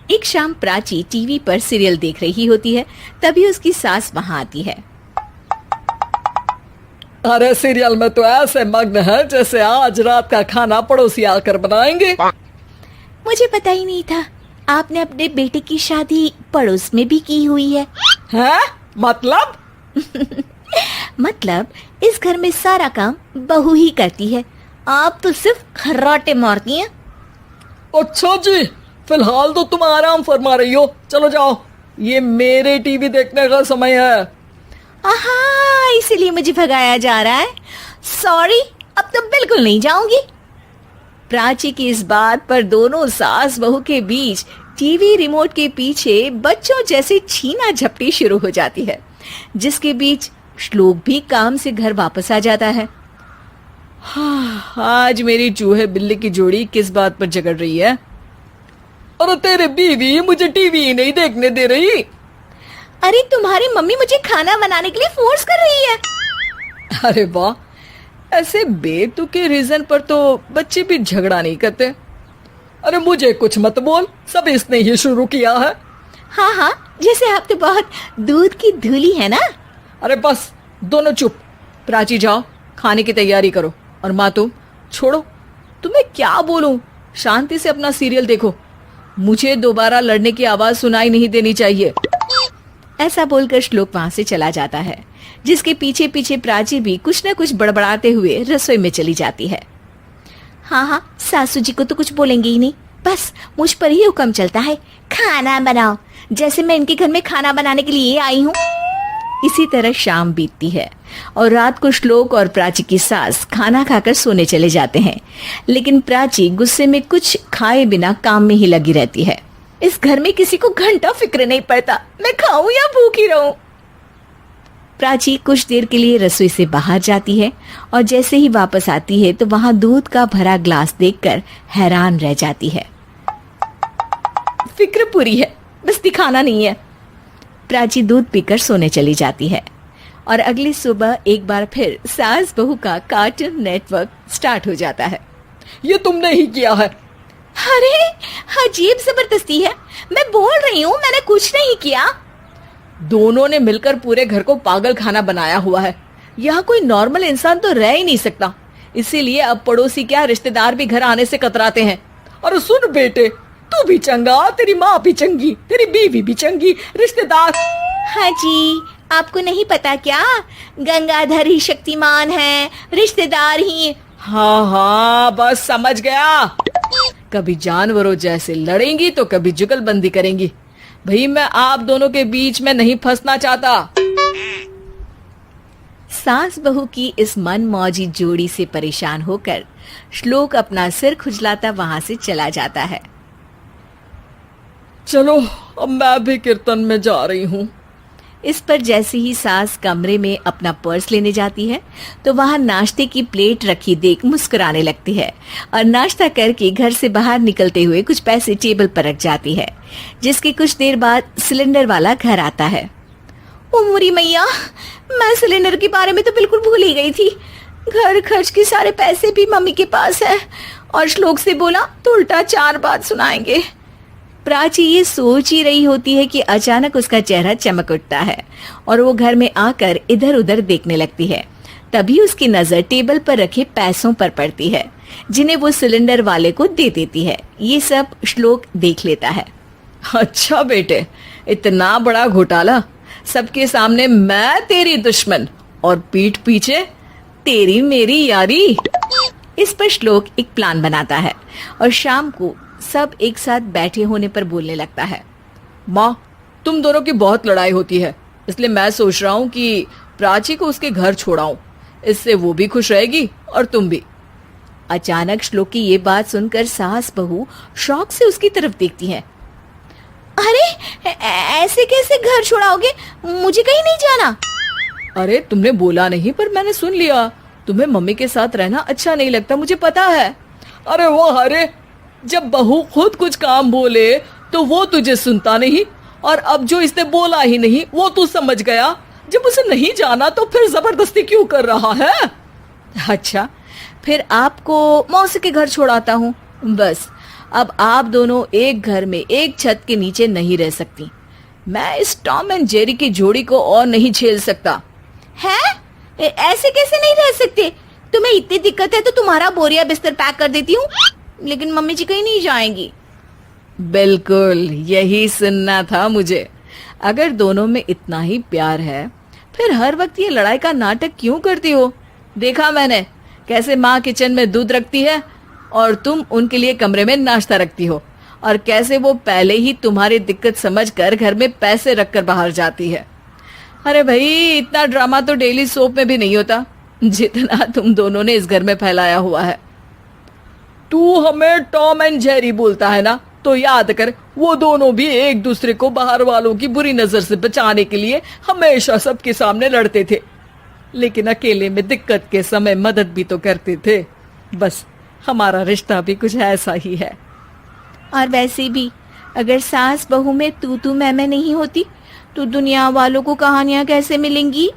एक शाम प्राची टीवी पर सीरियल देख रही होती है। तभी उसकी सास वहाँ आती है। अरे सीरियल में तो ऐसे मग्न है जैसे आज रात का खाना पड़ोसी आकर बनाएंगे। मुझे पता ही नहीं था आपने अपने बेटे की शादी पड़ोस में भी की हुई है। हैं? मतलब? मतलब इस घर में सारा काम बहू ही करती है, आप तो सिर्फ खर्राटे मारती हैं। अच्छा जी, फिलहाल तो तुम आराम फरमा रही हो, चलो जाओ, ये मेरे टीवी देखने का समय है। आहा, इसीलिए मुझे भगाया जा रहा है। सॉरी, अब तो बिल्कुल नहीं जाऊंगी। प्राची की इस बात पर दोनों सास बहू के बीच टीवी रिमोट के पीछे बच्चों जैसे छीना झपटी शुरू हो जाती है, जिसके बीच श्लोक भी काम से घर वापस आ जाता है। आज मेरी चूहे बिल्ली की जोड़ी किस बात पर झगड़ रही है? अरे तेरे बीवी मुझे टीवी ही नहीं देखने दे रही। अरे तुम्हारी मम्मी मुझे खाना बनाने के लिए फोर्स कर रही है। अरे वाह, ऐसे बेतुके रीजन पर तो बच्चे भी झगड़ा नहीं करते। अरे मुझे कुछ मत बोल, सब इसने ही शुरू किया है। हाँ हाँ, जैसे आप तो बहुत दूध की धूली है ना। अरे बस, दोनों चुप। प्राची जाओ, खाने की तैयारी करो। और माँ तुम छोड़ो, तुम्हें क्या बोलूं, शांति से अपना सीरियल देखो, मुझे दोबारा लड़ने की आवाज सुनाई नहीं देनी चाहिए। ऐसा बोलकर श्लोक वहां से चला जाता है, जिसके पीछे पीछे प्राची भी कुछ न कुछ बड़बड़ाते हुए रसोई में चली जाती है। हाँ हाँ, सासू जी को तो कुछ बोलेंगे ही नहीं, बस मुझ पर ही हुक्म चलता है, खाना बनाओ, जैसे मैं इनके घर में खाना बनाने के लिए आई हूँ। इसी तरह शाम बीतती है और रात को श्लोक और प्राची की सास खाना खाकर सोने चले जाते हैं, लेकिन प्राची गुस्से में कुछ खाए बिना काम में ही लगी रहती है। इस घर में किसी को घंटा फिक्र नहीं पड़ता, मैं खाऊं या भूखी रहूं। प्राची कुछ देर के लिए रसोई से बाहर जाती है और जैसे ही वापस आती है तो वहां दूध का भरा ग्लास देखकर हैरान रह जाती है। फिक्र पूरी है, बस दिखाना नहीं है। प्राची दूध पीकर सोने चली जाती है और अगली सुबह एक बार फिर सास बहू का कार्टून नेटवर्क स्टार्ट हो जाता है। ये तुमने ही किया है। अरे अजीब जबरदस्ती है, मैं बोल रही हूँ मैंने कुछ नहीं किया। दोनों ने मिलकर पूरे घर को पागल खाना बनाया हुआ है। यहाँ कोई नॉर्मल इंसान तो रह ही नहीं सकता, इसीलिए अब पड़ोसी क्या रिश्तेदार भी घर आने से कतराते हैं। और सुन बेटे, तू भी चंगा, तेरी माँ भी चंगी, तेरी बीवी भी चंगी, रिश्तेदार। हाँ जी, आपको नहीं पता क्या, गंगाधर ही शक्तिमान है, रिश्तेदार ही। हाँ हाँ, बस समझ गया। कभी जानवरों जैसे लड़ेंगी तो कभी जुगलबंदी करेंगी। भाई मैं आप दोनों के बीच में नहीं फंसना चाहता। सास बहू की इस मन मौजी जोड़ी से परेशान होकर श्लोक अपना सिर खुजलाता वहां से चला जाता है। चलो अब मैं भी कीर्तन में जा रही हूँ। इस पर जैसे ही सास कमरे में अपना पर्स लेने जाती है तो वहां नाश्ते की प्लेट रखी देख मुस्कुराने लगती है और नाश्ता करके घर से बाहर निकलते हुए कुछ पैसे टेबल पर रख जाती है, जिसके कुछ देर बाद सिलेंडर वाला घर आता है। ओ मोरी मैया, मैं सिलेंडर के बारे में तो बिल्कुल भूल ही गई थी। घर खर्च के सारे पैसे भी मम्मी के पास है और श्लोक से बोला तो उल्टा 4 बात सुनाएंगे। प्राची ये सोच ही रही होती है कि अचानक उसका चेहरा चमक उठता है और वो घर में आकर इधर उधर देखने लगती है। तभी उसकी नजर टेबल पर रखे पैसों पर पड़ती है, जिन्हें वो सिलेंडर वाले को दे देती है। ये सब श्लोक देख लेता है। अच्छा बेटे, इतना बड़ा घोटाला, सबके सामने मैं तेरी दुश्मन और पीठ पीछे तेरी मेरी यारी। इस पर श्लोक एक प्लान बनाता है और शाम को सब एक साथ बैठे होने पर बोलने लगता है। माँ, तुम दोनों की बहुत लड़ाई होती है, इसलिए मैं सोच रहा हूँ कि प्राची को उसके घर छोड़ाऊं, इससे वो भी खुश रहेगी और तुम भी। अचानक श्लोक की ये बात सुनकर सास बहू शौक से उसकी तरफ देखती हैं। अरे ऐसे कैसे घर छोड़ाओगे, मुझे कहीं नहीं जाना। अरे तुमने बोला नहीं पर मैंने सुन लिया, तुम्हें मम्मी के साथ रहना अच्छा नहीं लगता, मुझे पता है। अरे वो, अरे जब बहू खुद कुछ काम बोले तो वो तुझे सुनता नहीं, और अब जो इसने बोला ही नहीं वो तू समझ गया। जब उसे नहीं जाना तो फिर जबरदस्ती क्यों कर रहा है? अच्छा, फिर आपको मौसी के घर छोड़ाता हूँ, बस अब आप दोनों एक घर में एक छत के नीचे नहीं रह सकती। मैं इस टॉम एंड जेरी की जोड़ी को और नहीं झेल सकता। है? ऐसे कैसे नहीं रह सकते? तुम्हें इतनी दिक्कत है तो तुम्हारा बोरिया बिस्तर पैक कर देती हूँ, लेकिन मम्मी जी कहीं नहीं जाएंगी। बिल्कुल यही सुनना था मुझे। अगर दोनों में इतना ही प्यार है फिर हर वक्त ये लड़ाई का नाटक क्यों करती हो? देखा मैंने कैसे माँ किचन में दूध रखती है और तुम उनके लिए कमरे में नाश्ता रखती हो, और कैसे वो पहले ही तुम्हारी दिक्कत समझकर घर में पैसे रखकर बाहर जाती है। अरे भाई, इतना ड्रामा तो डेली सोप में भी नहीं होता जितना तुम दोनों ने इस घर में फैलाया हुआ है। तू हमें टॉम एंड जेरी बोलता है ना, तो याद कर वो दोनों भी एक दूसरे को बाहर वालों की बुरी नजर से बचाने के लिए हमेशा सबके सामने लड़ते थे, लेकिन अकेले में दिक्कत के समय मदद भी तो करते थे। बस हमारा रिश्ता भी कुछ ऐसा ही है। और वैसे भी अगर सास बहू में तू मैं नहीं होती तो दुनिया वालों को कहानियां कैसे मिलेंगी?